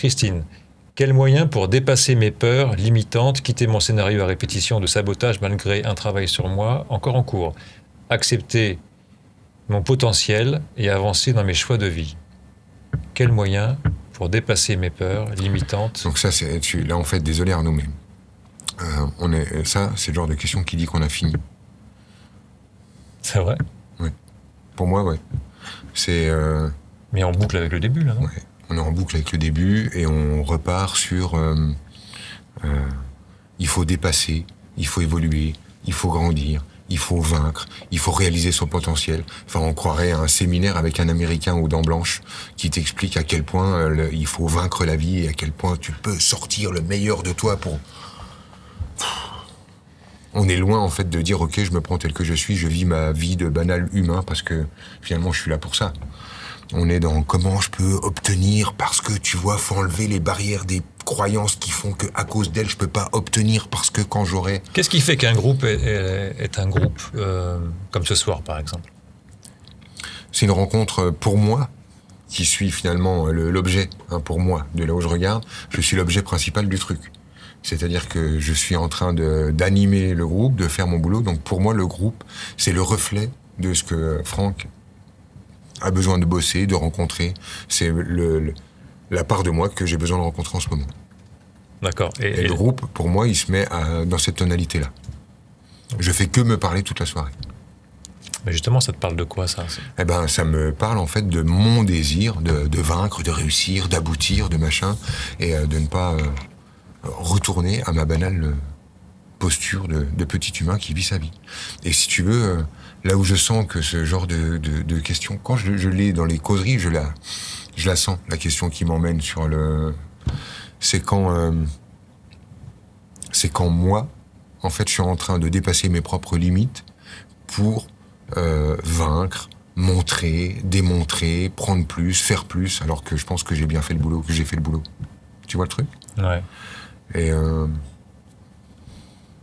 Christine, quel moyen pour dépasser mes peurs limitantes, quitter mon scénario à répétition de sabotage malgré un travail sur moi encore en cours, accepter mon potentiel et avancer dans mes choix de vie. Quel moyen pour dépasser mes peurs limitantes? Donc ça, là en fait, désolé Arnaud, mais ça, c'est le genre de question qui dit qu'on a fini. C'est vrai? Oui. Pour moi, ouais. C'est... Mais en boucle avec le début, là, non? Ouais. On est en boucle avec le début et on repart sur... il faut dépasser, il faut évoluer, il faut grandir, il faut vaincre, il faut réaliser son potentiel. Enfin, on croirait à un séminaire avec un Américain aux dents blanches qui t'explique à quel point il faut vaincre la vie et à quel point tu peux sortir le meilleur de toi pour... On est loin, en fait, de dire « Ok, je me prends tel que je suis, je vis ma vie de banal humain parce que, finalement, je suis là pour ça. » On est dans comment je peux obtenir parce que, tu vois, faut enlever les barrières des croyances qui font que, à cause d'elles, je peux pas obtenir parce que quand j'aurai... Qu'est-ce qui fait qu'un groupe est un groupe, comme ce soir, par exemple? C'est une rencontre pour moi, qui suis finalement l'objet, pour moi, de là où je regarde. Je suis l'objet principal du truc. C'est-à-dire que je suis en train d'animer le groupe, de faire mon boulot. Donc pour moi, le groupe, c'est le reflet de ce que Franck a besoin de bosser, de rencontrer. C'est la part de moi que j'ai besoin de rencontrer en ce moment. D'accord. Et le groupe, pour moi, il se met dans cette tonalité-là. Je fais que me parler toute la soirée. Mais justement, ça te parle de quoi, ça? Eh ben, ça me parle en fait de mon désir de vaincre, de réussir, d'aboutir, de machin, et de ne pas retourner à ma banale posture de petit humain qui vit sa vie. Et si tu veux, là où je sens que ce genre de question, quand je l'ai dans les causeries, je la sens, la question qui m'emmène sur le... C'est quand moi, en fait, je suis en train de dépasser mes propres limites pour vaincre, montrer, démontrer, prendre plus, faire plus, alors que je pense que j'ai bien fait le boulot, que j'ai fait le boulot. Tu vois le truc? Ouais.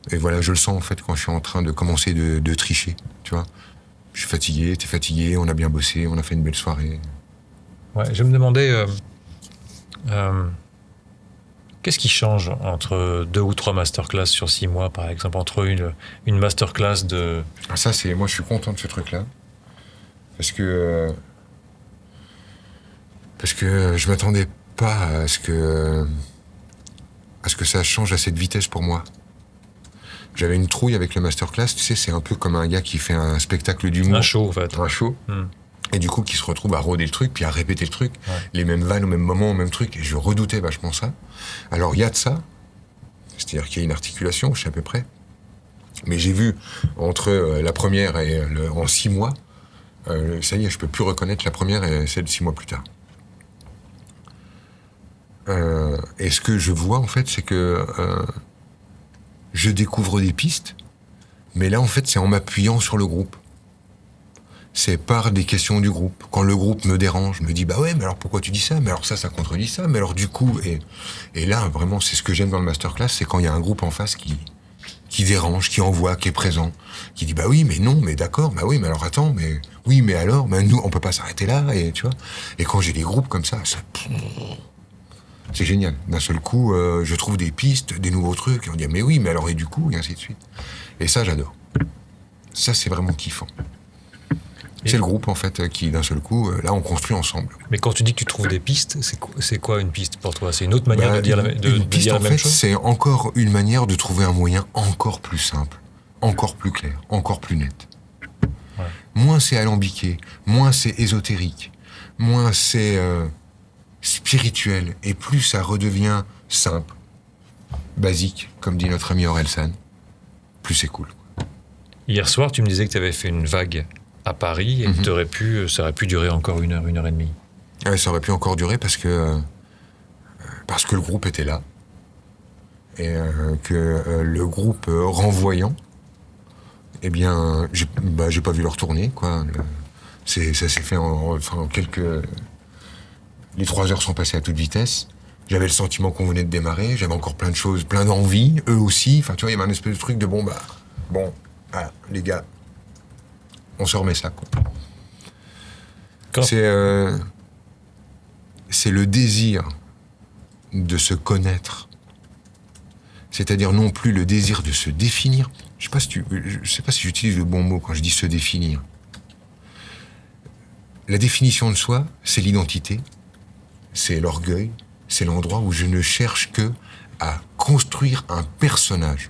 Et voilà, je le sens en fait quand je suis en train de commencer de tricher, tu vois. Je suis fatigué, t'es fatigué, on a bien bossé, on a fait une belle soirée. Ouais, je me demandais qu'est-ce qui change entre 2 ou 3 masterclass sur 6 mois, par exemple, entre une masterclass de... Ah, ça, moi je suis content de ce truc-là. Parce que je m'attendais pas à ce que ça change à cette vitesse pour moi. J'avais une trouille avec le masterclass, tu sais, c'est un peu comme un gars qui fait un spectacle d'humour. Un show, en fait. Un show. Et du coup, qui se retrouve à rôder le truc, puis à répéter le truc, les mêmes vannes au même moment, au même truc, et je redoutais vachement ça. Alors, il y a de ça, c'est-à-dire qu'il y a une articulation, je sais à peu près. Mais j'ai vu, entre la première et en 6 mois, ça y est, je peux plus reconnaître la première et celle de 6 mois plus tard. Et ce que je vois, en fait, c'est que je découvre des pistes, mais là, en fait, c'est en m'appuyant sur le groupe. C'est par des questions du groupe. Quand le groupe me dérange, je me dis, bah ouais, mais alors pourquoi tu dis ça? Mais alors ça contredit ça. Mais alors du coup, et là, vraiment, c'est ce que j'aime dans le masterclass, c'est quand il y a un groupe en face qui dérange, qui envoie, qui est présent, qui dit, bah oui, mais non, mais d'accord, bah oui, mais alors attends, mais oui, mais alors, mais nous, on peut pas s'arrêter là, et tu vois. Et quand j'ai des groupes comme ça, c'est génial. D'un seul coup, je trouve des pistes, des nouveaux trucs, et on dit, mais oui, mais alors, et du coup, et ainsi de suite. Et ça, j'adore. Ça, c'est vraiment kiffant. C'est le groupe, en fait, qui, d'un seul coup, là, on construit ensemble. Mais quand tu dis que tu trouves des pistes, c'est quoi une piste pour toi? C'est une autre manière de dire la même chose? Une piste, en fait, c'est encore une manière de trouver un moyen encore plus simple, encore plus clair, encore plus net. Ouais. Moins c'est alambiqué, moins c'est ésotérique, moins c'est spirituel, et plus ça redevient simple, basique, comme dit notre ami Orelsan, plus c'est cool. Hier soir, tu me disais que tu avais fait une vague à Paris et que ça aurait pu durer encore 1 heure et demie. Ouais, ça aurait pu encore durer parce que le groupe était là et que le groupe renvoyant, eh bien, j'ai pas vu leur tourner, quoi. Ça s'est fait en quelques... Les 3 heures sont passées à toute vitesse. J'avais le sentiment qu'on venait de démarrer, j'avais encore plein de choses, plein d'envies, eux aussi. Enfin, tu vois, il y avait un espèce de truc de bon, voilà, les gars, on se remet ça, quoi. C'est le désir de se connaître. C'est-à-dire non plus le désir de se définir. Je ne sais pas si j'utilise le bon mot quand je dis se définir. La définition de soi, c'est l'identité, c'est l'orgueil, c'est l'endroit où je ne cherche que à construire un personnage.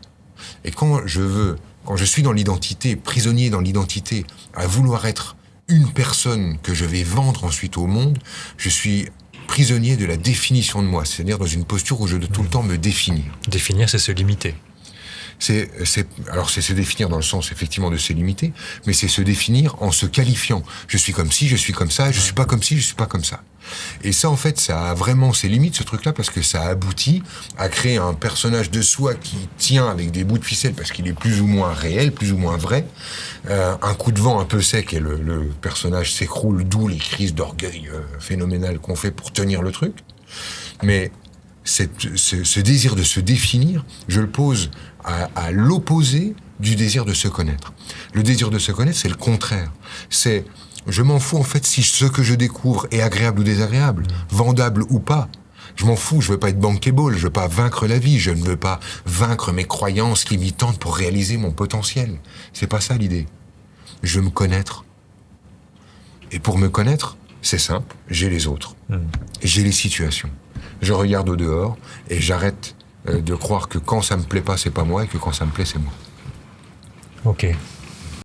Et quand je suis dans l'identité, prisonnier dans l'identité, à vouloir être une personne que je vais vendre ensuite au monde, je suis prisonnier de la définition de moi, c'est-à-dire dans une posture où je dois tout le temps me définir. Définir, c'est se limiter. Alors c'est se définir dans le sens effectivement de se limiter, mais c'est se définir en se qualifiant. Je suis comme ci, je suis comme ça, je suis pas comme ci, je suis pas comme ça. Et ça, en fait, ça a vraiment ses limites, ce truc-là, parce que ça aboutit à créer un personnage de soi qui tient avec des bouts de ficelle, parce qu'il est plus ou moins réel, plus ou moins vrai. Un coup de vent un peu sec et le personnage s'écroule, d'où les crises d'orgueil phénoménales qu'on fait pour tenir le truc. Mais ce désir de se définir, je le pose à l'opposé du désir de se connaître. Le désir de se connaître, c'est le contraire. Je m'en fous en fait si ce que je découvre est agréable ou désagréable, vendable ou pas. Je m'en fous, je veux pas être bankable, je veux pas vaincre la vie, je ne veux pas vaincre mes croyances limitantes pour réaliser mon potentiel. C'est pas ça l'idée. Je veux me connaître. Et pour me connaître, c'est simple, j'ai les autres. J'ai les situations. Je regarde au dehors et j'arrête de croire que quand ça me plaît pas, c'est pas moi, et que quand ça me plaît, c'est moi. Ok.